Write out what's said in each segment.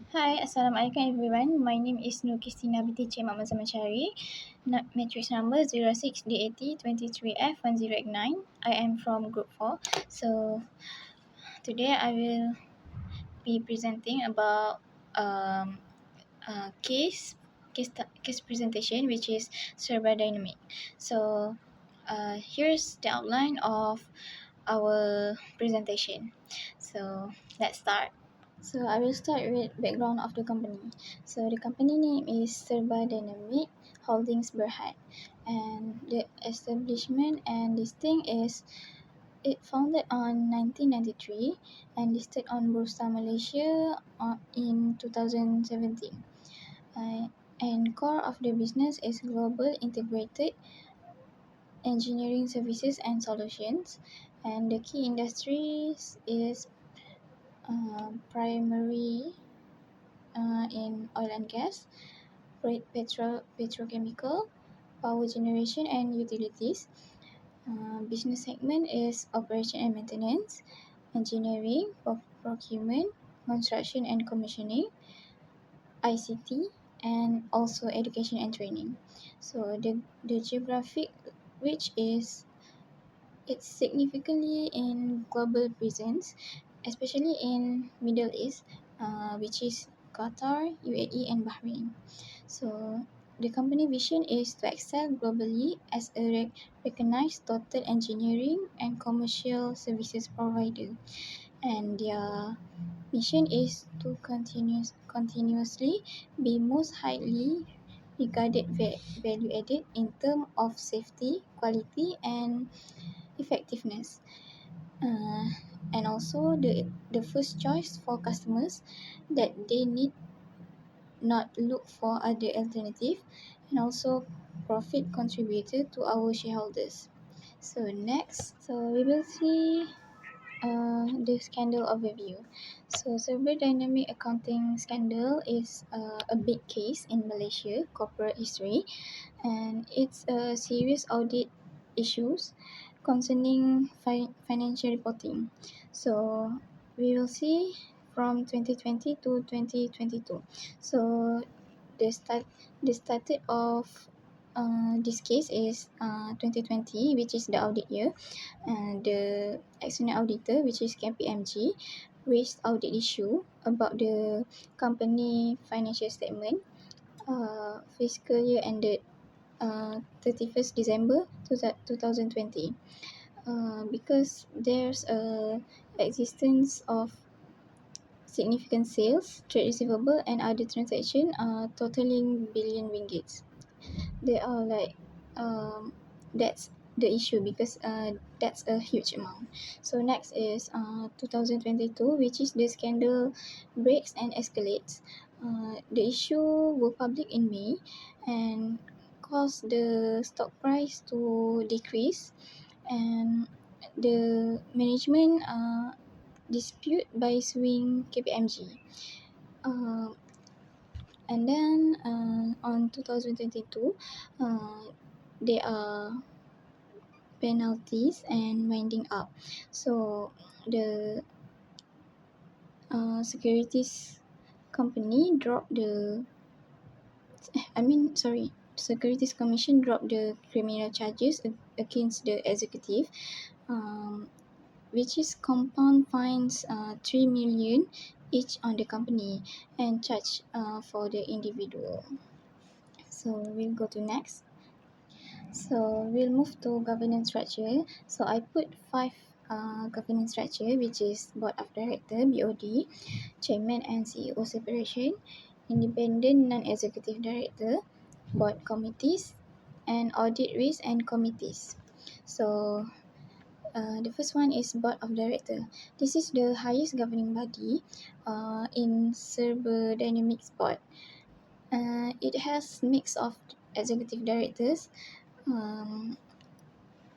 Hi, Assalamualaikum everyone. My name is Nur Christina binti Cik Mak Mazam Mencari. Matrix number 06D8023F1089. I am from Group 4. So, today I will be presenting about um, case presentation, which is SERBA DINAMIK. So, here's the outline of our presentation. So, let's start. So I will start with background of the company. So the company name is SERBA DINAMIK Holdings Berhad, and the establishment and listing is it founded on 1993 and listed on Bursa Malaysia in 2017. And core of the business is global integrated engineering services and solutions, and the key industries is primary in oil and gas, petrochemical, power generation and utilities. Business segment is operation and maintenance, engineering, procurement, construction and commissioning, ICT, and also education and training. So the geographic reach is it's significantly in global presence, especially in Middle East, which is Qatar, UAE, and Bahrain. So the company vision is to excel globally as a recognized total engineering and commercial services provider, and their mission is to continuously be most highly regarded value added in terms of safety, quality, and effectiveness. Uh, and also the first choice for customers that they need not look for other alternative, and also profit contributor to our shareholders. So next, we will see the scandal overview. So Server Dynamic accounting scandal is a big case in Malaysia corporate history, and it's a serious audit issues concerning financial reporting. So we will see from 2020 to 2022. So the started of this case is 2020, which is the audit year, and the external auditor, which is KPMG, raised audit issue about the company financial statement fiscal year ended 31st December 2020, because there's a existence of significant sales, trade receivable, and other transaction totaling billion ringgits. They are like that's the issue because that's a huge amount. So next is 2022, which is the scandal breaks and escalates. The issue were public in May and caused the stock price to decrease, and the management dispute by suing KPMG. Uh, and then on 2022, there are penalties and winding up. So the securities company dropped the Securities Commission dropped the criminal charges against the executive, um, which is compound fines 3 million each on the company and charge for the individual. So we'll go to next. So we'll move to governance structure. So I put 5 governance structure, which is board of director (BOD), chairman and CEO separation, independent non-executive director, board committees, and audit risk and committees. So the first one is board of director. This is the highest governing body in SERBA Dynamics board. It has mix of executive directors, um,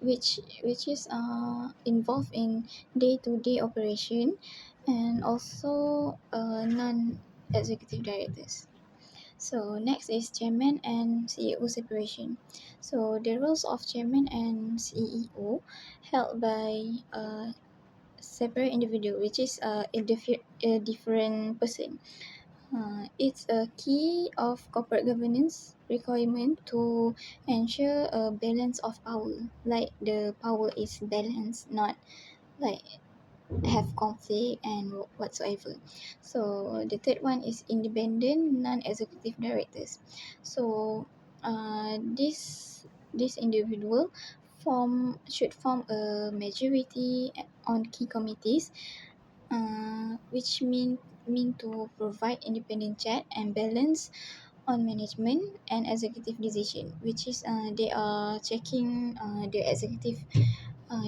which is involved in day-to-day operation, and also non-executive directors. So next is chairman and CEO separation. So the roles of chairman and CEO held by separate individual, which is a different person. It's a key of corporate governance requirement to ensure a balance of power. Like the power is balanced, not like have conflict and whatsoever. So the third one is independent non-executive directors. So this individual should form a majority on key committees, which mean to provide independent check and balance on management and executive decision, which is they are checking the executive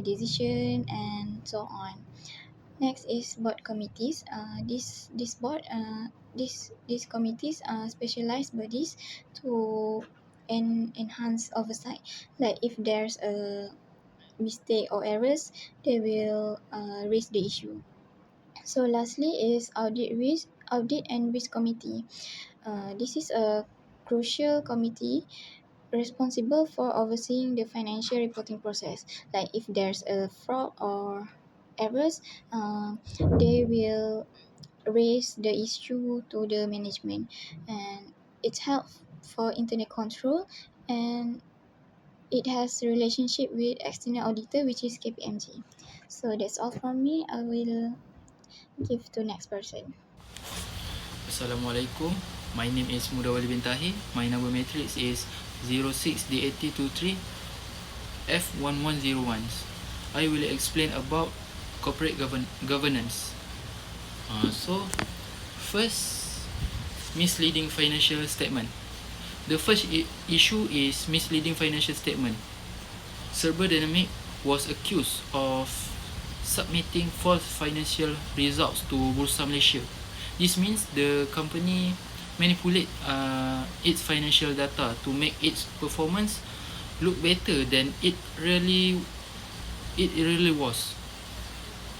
decision and so on. Next is board committees. These committees are specialized bodies to enhance oversight. Like if there's a mistake or errors, they will raise the issue. So lastly is audit and risk committee. This is a crucial committee responsible for overseeing the financial reporting process. Like if there's a fraud or errors, they will raise the issue to the management, and it's help for internet control, and it has relationship with external auditor, which is KPMG. So that's all from me. I will give to next person. Assalamualaikum. My name is Mudawali bin Tahir. My number matrix is 06D8023 F1101. I will explain about corporate governance. So, first, misleading financial statement. The first issue is misleading financial statement. SERBA DINAMIK was accused of submitting false financial results to Bursa Malaysia. This means the company manipulate its financial data to make its performance look better than it really was.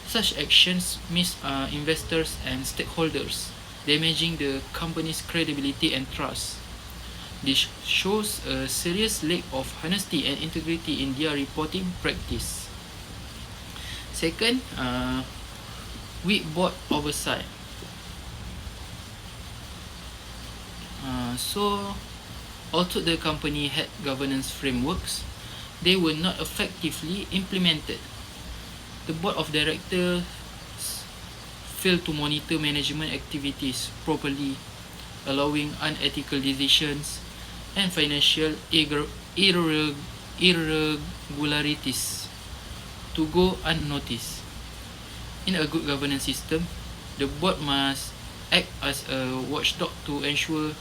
Such actions miss investors and stakeholders, damaging the company's credibility and trust. This shows a serious lack of honesty and integrity in their reporting practice. Second, weak board oversight. So, although the company had governance frameworks, they were not effectively implemented. The board of directors failed to monitor management activities properly, allowing unethical decisions and financial irregularities to go unnoticed. In a good governance system, the board must act as a watchdog to ensure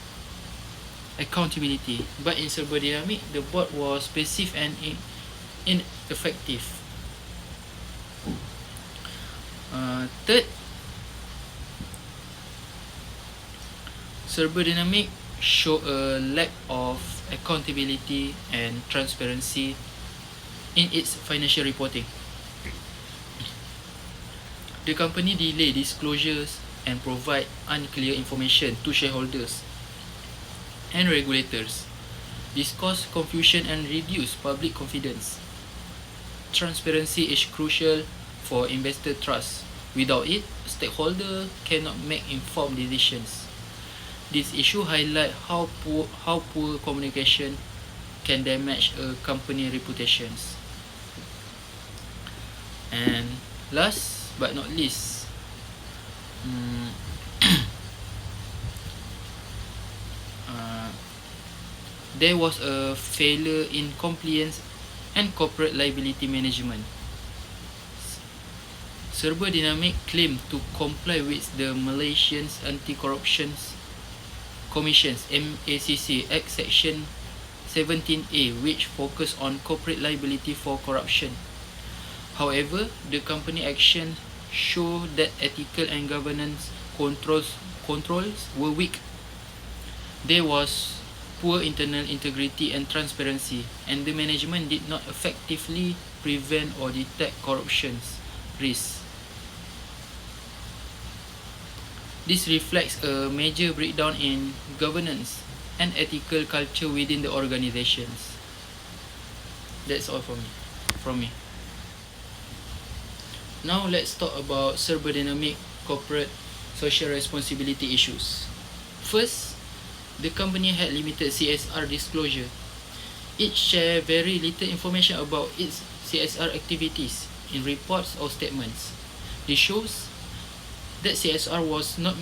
accountability. But in SERBA DINAMIK, the board was passive and ineffective. Third, SERBA DINAMIK show a lack of accountability and transparency in its financial reporting. The company delay disclosures and provide unclear information to shareholders and regulators. This caused confusion and reduced public confidence. Transparency is crucial for investor trust. Without it, stakeholders cannot make informed decisions. This issue highlights how poor communication can damage a company reputations. And last but not least, there was a failure in compliance and corporate liability management. SERBA DINAMIK claimed to comply with the Malaysian Anti-Corruption Commission's MACC Act Section 17A, which focused on corporate liability for corruption. However, the company action showed that ethical and governance controls were weak. There was poor internal integrity and transparency, and the management did not effectively prevent or detect corruption risks. This reflects a major breakdown in governance and ethical culture within the organizations. That's all from me. Now let's talk about SERBA DINAMIK corporate social responsibility issues. First, the company had limited CSR disclosure. It shared very little information about its CSR activities in reports or statements. This shows that CSR was not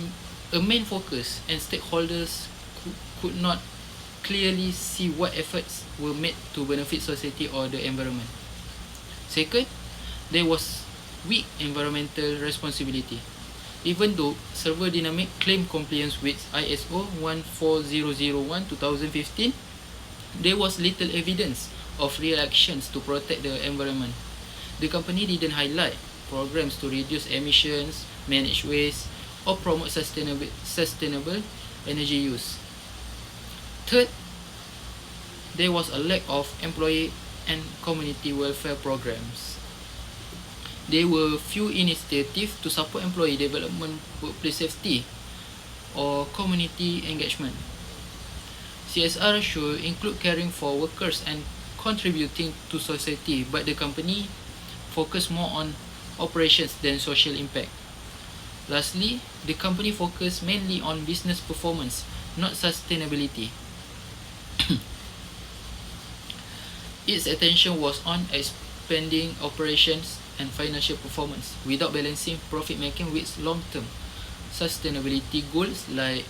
a main focus and stakeholders could not clearly see what efforts were made to benefit society or the environment. Second, there was weak environmental responsibility. Even though SERBA DINAMIK claimed compliance with ISO 14001-2015, there was little evidence of real actions to protect the environment. The company didn't highlight programs to reduce emissions, manage waste, or promote sustainable energy use. Third, there was a lack of employee and community welfare programs. There were few initiatives to support employee development, workplace safety, or community engagement. CSR should include caring for workers and contributing to society, but the company focused more on operations than social impact. Lastly, the company focused mainly on business performance, not sustainability. Its attention was on expanding operations and financial performance without balancing profit making with long-term sustainability goals like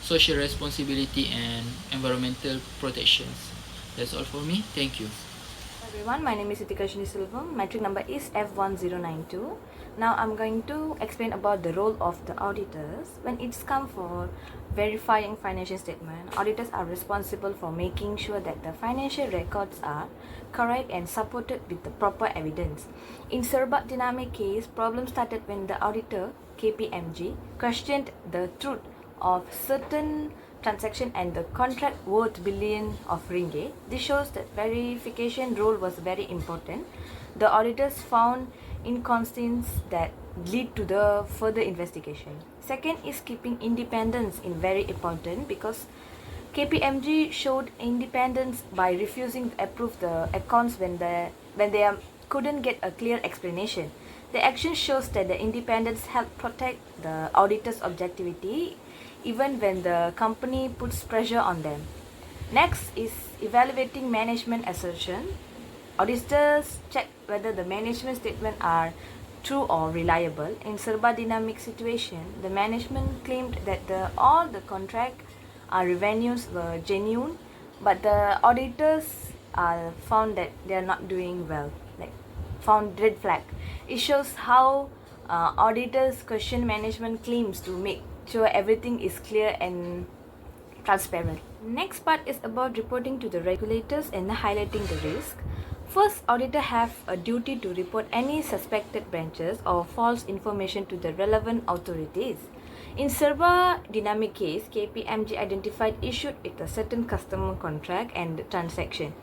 social responsibility and environmental protections. That's all for me. Thank you. Everyone, my name is Itika Silvam. Metric number is F1092. Now I'm going to explain about the role of the auditors. When it's come for verifying financial statement, auditors are responsible for making sure that the financial records are correct and supported with the proper evidence. In SERBA DINAMIK case, problem started when the auditor KPMG questioned the truth of certain transaction and the contract worth billion of ringgit. This shows that verification role was very important. The auditors found inconsistencies that lead to the further investigation. Second is keeping independence in very important because KPMG showed independence by refusing to approve the accounts when they couldn't get a clear explanation. The action shows that the independence helped protect the auditor's objectivity even when the company puts pressure on them. Next is evaluating management assertion. Auditors check whether the management statements are true or reliable. In SERBA DINAMIK situation, the management claimed that all the contract revenues were genuine, but the auditors found that they are not doing well, like found red flag. It shows how auditors question management claims to make sure everything is clear and transparent. Next part is about reporting to the regulators and highlighting the risk. First, auditor have a duty to report any suspected breaches or false information to the relevant authorities. In SERBA DINAMIK case, KPMG identified issues with a certain customer contract and transaction.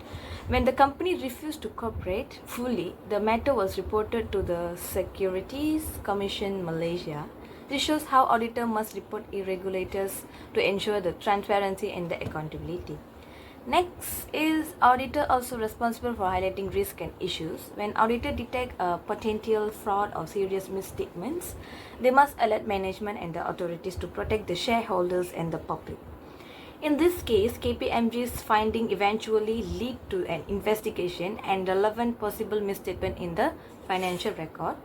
When the company refused to cooperate fully, the matter was reported to the Securities Commission Malaysia. This shows how auditor must report irregularities to ensure the transparency and the accountability. Next is auditor also responsible for highlighting risk and issues. When auditor detect a potential fraud or serious misstatements, they must alert management and the authorities to protect the shareholders and the public. In this case, KPMG's finding eventually lead to an investigation and relevant possible misstatement in the financial record.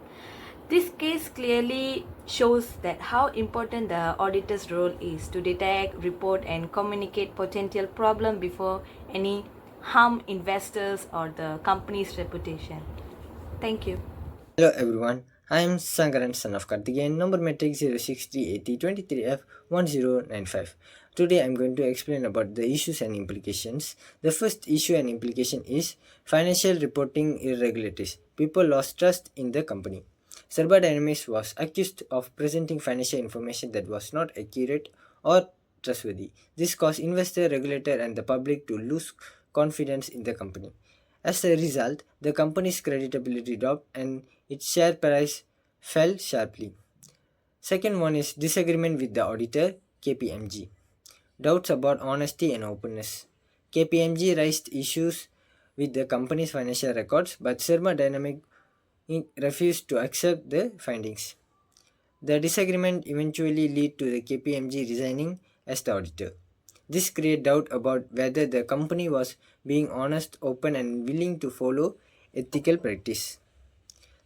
This case clearly shows that how important the auditor's role is to detect, report and communicate potential problem before any harm investors or the company's reputation. Thank you. Hello everyone, I am Sangaran son of Karthikeyan, number metric 0638023F1095. Today I am going to explain about the issues and implications. The first issue and implication is financial reporting irregularities. People lost trust in the company. SERBA Dynamics was accused of presenting financial information that was not accurate or trustworthy. This caused investor, regulator and the public to lose confidence in the company. As a result, the company's creditability dropped and its share price fell sharply. Second one is disagreement with the auditor, KPMG. Doubts about honesty and openness. KPMG raised issues with the company's financial records, but SERBA Dynamic Inc. refused to accept the findings. The disagreement eventually led to the KPMG resigning as the auditor. This created doubt about whether the company was being honest, open, and willing to follow ethical practice.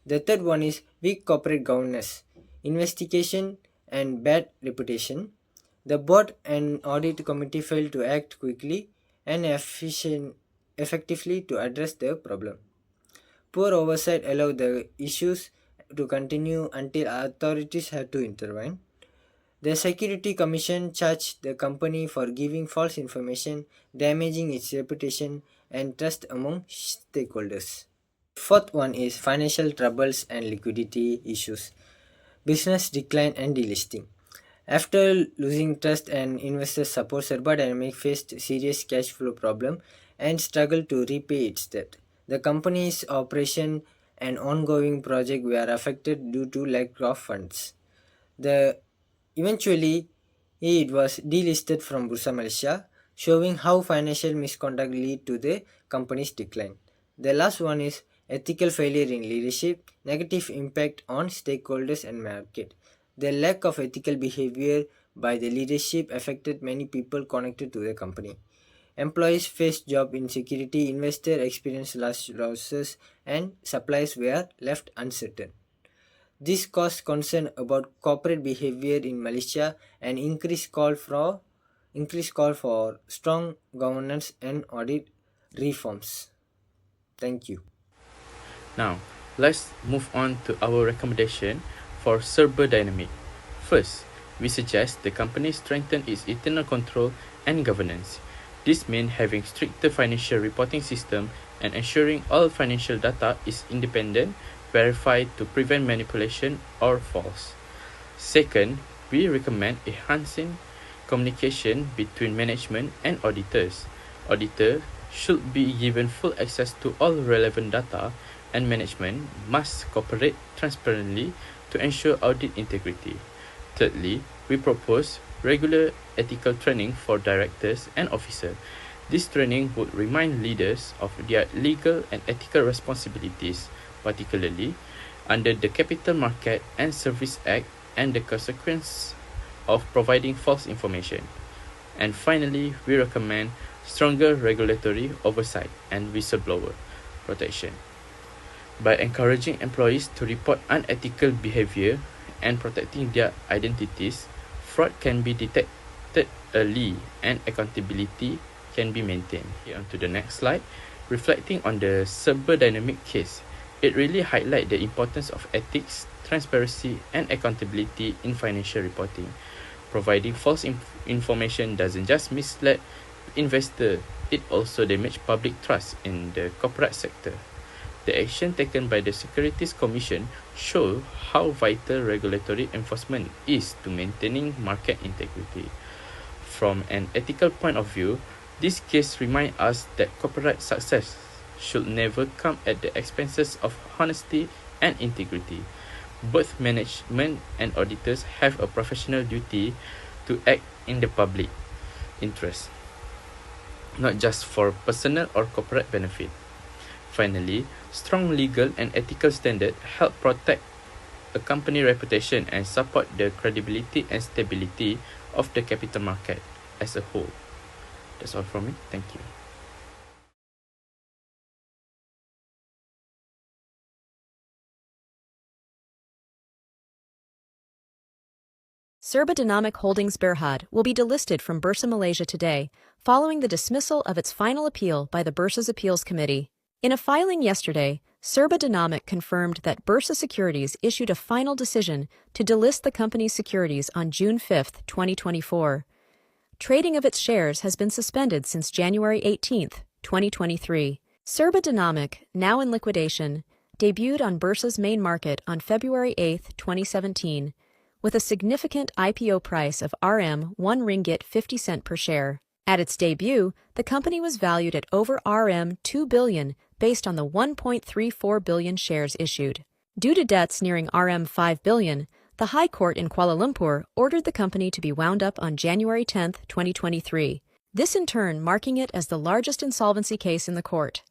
The third one is weak corporate governance, investigation, and bad reputation. The board and audit committee failed to act quickly and effectively to address the problem. Poor oversight allowed the issues to continue until authorities had to intervene. The Security Commission charged the company for giving false information, damaging its reputation and trust among stakeholders. Fourth one is financial troubles and liquidity issues, business decline and delisting. After losing trust and investor support, SERBA DINAMIK faced serious cash flow problem and struggled to repay its debt. The company's operation and ongoing project were affected due to lack of funds. Eventually, it was delisted from Bursa Malaysia, showing how financial misconduct lead to the company's decline. The last one is ethical failure in leadership, negative impact on stakeholders and market. The lack of ethical behavior by the leadership affected many people connected to the company. Employees faced job insecurity, investors experienced losses, and supplies were left uncertain. This caused concern about corporate behavior in Malaysia and increased call for strong governance and audit reforms. Thank you. Now, let's move on to our recommendation for SERBA DINAMIK. First, we suggest the company strengthen its internal control and governance. This means having stricter financial reporting system and ensuring all financial data is independent, verified to prevent manipulation or false. Second, we recommend enhancing communication between management and auditors. Auditors should be given full access to all relevant data, and management must cooperate transparently to ensure audit integrity. Thirdly, we propose regular ethical training for directors and officers. This training would remind leaders of their legal and ethical responsibilities, particularly under the Capital Market and Service Act and the consequence of providing false information. And finally, we recommend stronger regulatory oversight and whistleblower protection. By encouraging employees to report unethical behavior and protecting their identities, fraud can be detected early and accountability can be maintained. Here on to the next slide. Reflecting on the SERBA DINAMIK case, it really highlights the importance of ethics, transparency, and accountability in financial reporting. Providing false information doesn't just mislead investors, it also damages public trust in the corporate sector. The action taken by the Securities Commission show how vital regulatory enforcement is to maintaining market integrity. From an ethical point of view, this case reminds us that corporate success should never come at the expenses of honesty and integrity. Both management and auditors have a professional duty to act in the public interest, not just for personal or corporate benefit. Finally, strong legal and ethical standards help protect a company reputation and support the credibility and stability of the capital market as a whole. That's all from me. Thank you. SERBA DINAMIK Holdings Berhad will be delisted from Bursa Malaysia today, following the dismissal of its final appeal by the Bursa's Appeals Committee. In a filing yesterday, SERBA DINAMIK confirmed that Bursa Securities issued a final decision to delist the company's securities on June 5, 2024. Trading of its shares has been suspended since January 18, 2023. SERBA DINAMIK, now in liquidation, debuted on Bursa's main market on February 8, 2017, with a significant IPO price of Rm 1 ringgit 50 cent per share. At its debut, the company was valued at over Rm 2 billion based on the 1.34 billion shares issued. Due to debts nearing Rm 5 billion, the High Court in Kuala Lumpur ordered the company to be wound up on January 10, 2023, this in turn marking it as the largest insolvency case in the court.